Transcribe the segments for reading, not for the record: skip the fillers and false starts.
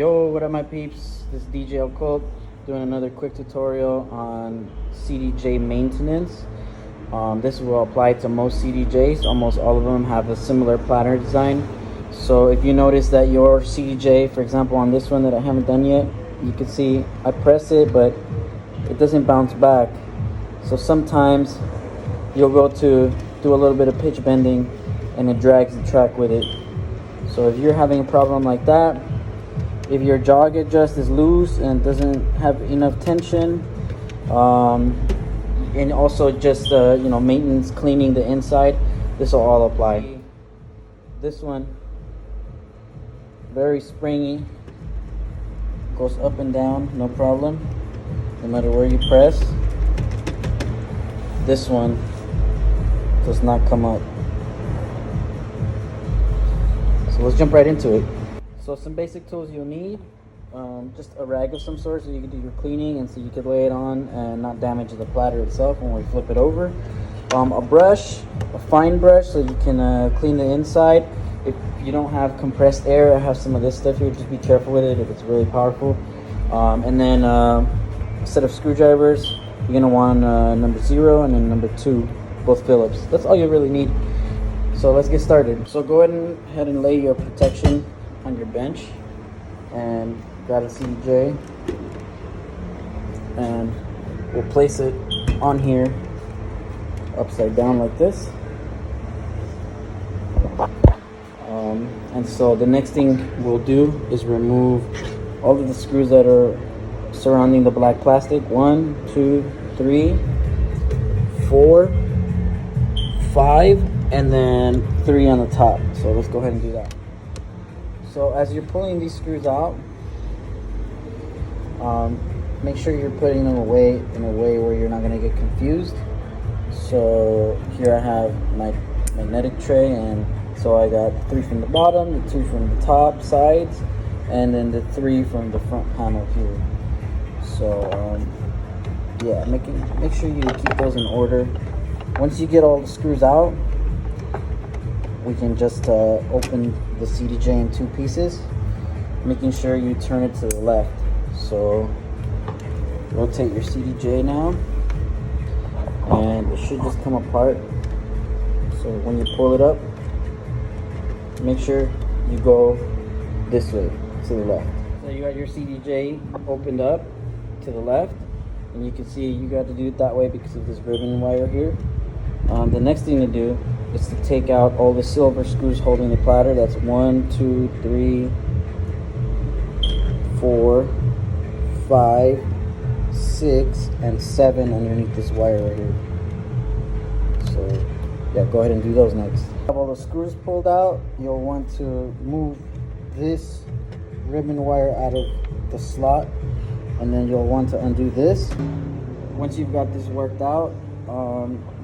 Yo, what up my peeps? This is DJ OCCULT doing another quick tutorial on Cdj Maintenance. This will apply to most CDJs. Almost all of them have a similar platter design. So if you notice that your CDJ, for example on this one that I haven't done yet, you can see I press it but it doesn't bounce back. So sometimes you'll go to do a little bit of pitch bending and it drags the track with it. So if you're having a problem like that, if your jog adjust is loose and doesn't have enough tension, and also just maintenance, cleaning the inside, this will all apply. This one, very springy, goes up and down, no problem, no matter where you press. This one does not come up. So let's jump right into it. So some basic tools you'll need, just a rag of some sort so you can do your cleaning and so you can lay it on and not damage the platter itself when we flip it over. A brush, a fine brush so you can clean the inside. If you don't have compressed air, I have some of this stuff here, just be careful with it if it's really powerful. And then a set of screwdrivers. You're going to want number 0 and then number 2, both Phillips. That's all you really need. So let's get started. So go ahead and lay your protection on your bench and grab a CDJ and we'll place it on here upside down like this. And so the next thing we'll do is remove all of the screws that are surrounding the black plastic. 1, 2, 3, 4, 5, and then 3 on the top. So let's go ahead and do that. So as you're pulling these screws out, make sure you're putting them away in a way where you're not going to get confused. So here I have my magnetic tray, and so I got 3 from the bottom, the 2 from the top sides, and then the 3 from the front panel here. So yeah, make sure you keep those in order. Once you get all the screws out, we can just open the CDJ in 2 pieces, making sure you turn it to the left. So rotate your CDJ now, and it should just come apart. So when you pull it up, make sure you go this way, to the left. So you got your CDJ opened up to the left, and you can see you got to do it that way because of this ribbon wire here. The next thing to do is to take out all the silver screws holding the platter. That's 1, 2, 3, 4, 5, 6, and 7 underneath this wire right here. So yeah, go ahead and do those next. Have all the screws pulled out, you'll want to move this ribbon wire out of the slot, and then you'll want to undo this. Once you've got this worked out,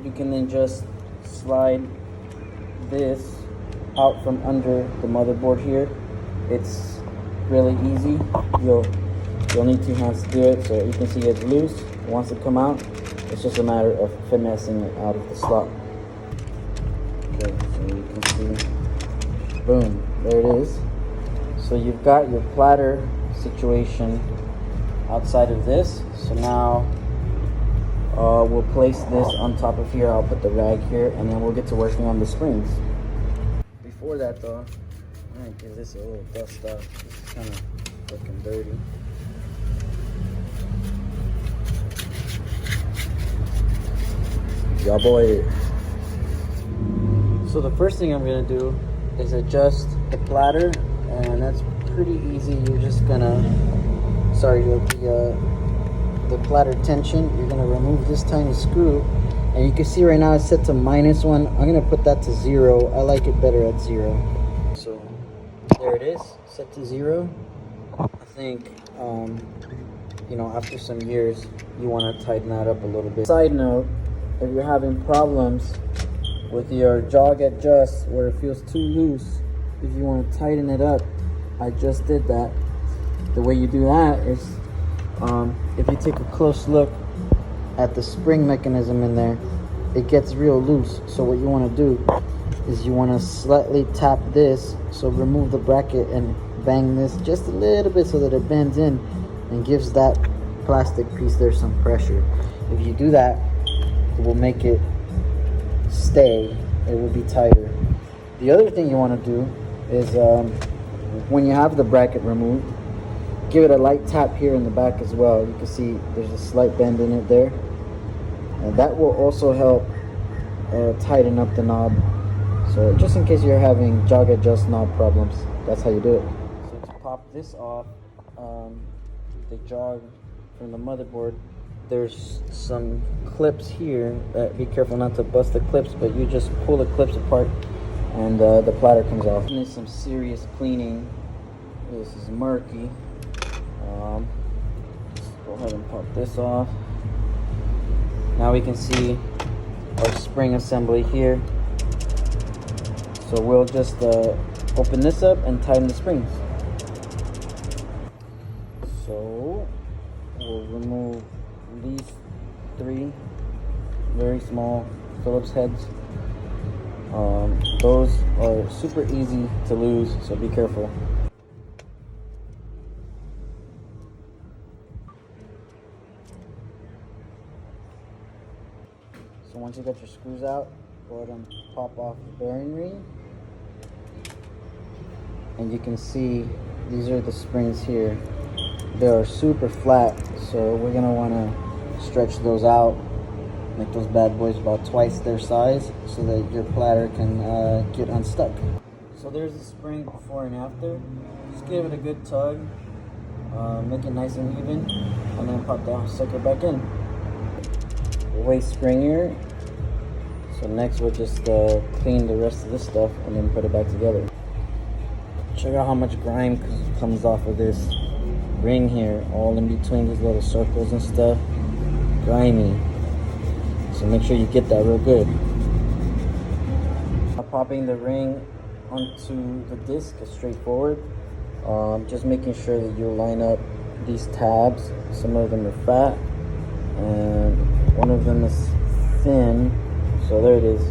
you can then just slide this out from under the motherboard here. It's really easy. You'll need 2 hands to do it. So you can see it's loose. It wants to come out. It's just a matter of finessing it out of the slot. Okay, so you can see, boom, there it is. So you've got your platter situation outside of this. So now we'll place this on top of here. I'll put the rag here, and then we'll get to working on the springs. Before that though, I'm gonna give this a little dust off. This is kind of looking dirty. Y'all boy. So the first thing I'm gonna do is adjust the platter, and that's pretty easy. You're just gonna, the platter tension, you're going to remove this tiny screw, and you can see right now it's set to -1. I'm going to put that to 0. I like it better at 0. So there it is, set to 0. I think after some years you want to tighten that up a little bit. Side note, if you're having problems with your jog adjust where it feels too loose, if you want to tighten it up, I just did that. The way you do that is if you take a close look at the spring mechanism in there, it gets real loose. So what you want to do is you want to slightly tap this, so remove the bracket and bang this just a little bit so that it bends in and gives that plastic piece there some pressure. If you do that, it will make it stay. It will be tighter. The other thing you want to do is when you have the bracket removed, give it a light tap here in the back as well. You can see there's a slight bend in it there, and that will also help tighten up the knob. So just in case you're having jog adjust knob problems, that's how you do it. So to pop this off, the jog from the motherboard, there's some clips here. Be careful not to bust the clips, but you just pull the clips apart and the platter comes off. Need some serious cleaning. This is murky. Let's go ahead and pop this off. Now we can see our spring assembly here. So we'll just open this up and tighten the springs. So we'll remove these 3 very small Phillips heads. Those are super easy to lose, so be careful. So once you got your screws out, go ahead and pop off the bearing ring. And you can see these are the springs here. They are super flat, so we're gonna wanna stretch those out, make those bad boys about twice their size so that your platter can get unstuck. So there's the spring before and after. Just give it a good tug, make it nice and even, and then pop that sucker back in. Way springier. So next we'll just clean the rest of this stuff and then put it back together. Check out how much grime comes off of this ring here, all in between these little circles and stuff. Grimy. So make sure you get that real good. Popping the ring onto the disc is straightforward. Just making sure that you line up these tabs. Some of them are fat and one of them is thin. So there it is.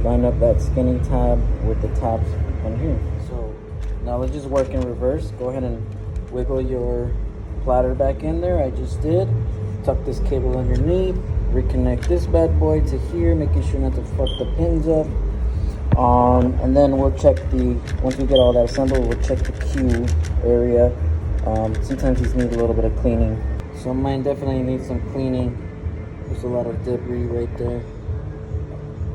Line up that skinny tab with the tabs on here. So now let's just work in reverse. Go ahead and wiggle your platter back in there. I just did. Tuck this cable underneath. Reconnect this bad boy to here, making sure not to fuck the pins up. And then we'll check once we get all that assembled, we'll check the Q area. Sometimes these need a little bit of cleaning. So mine definitely needs some cleaning. There's a lot of debris right there.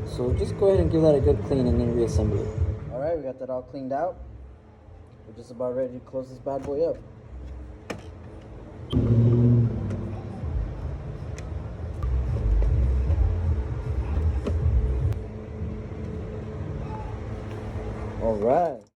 So just go ahead and give that a good clean and then reassemble it. All right, we got that all cleaned out. We're just about ready to close this bad boy up. All right.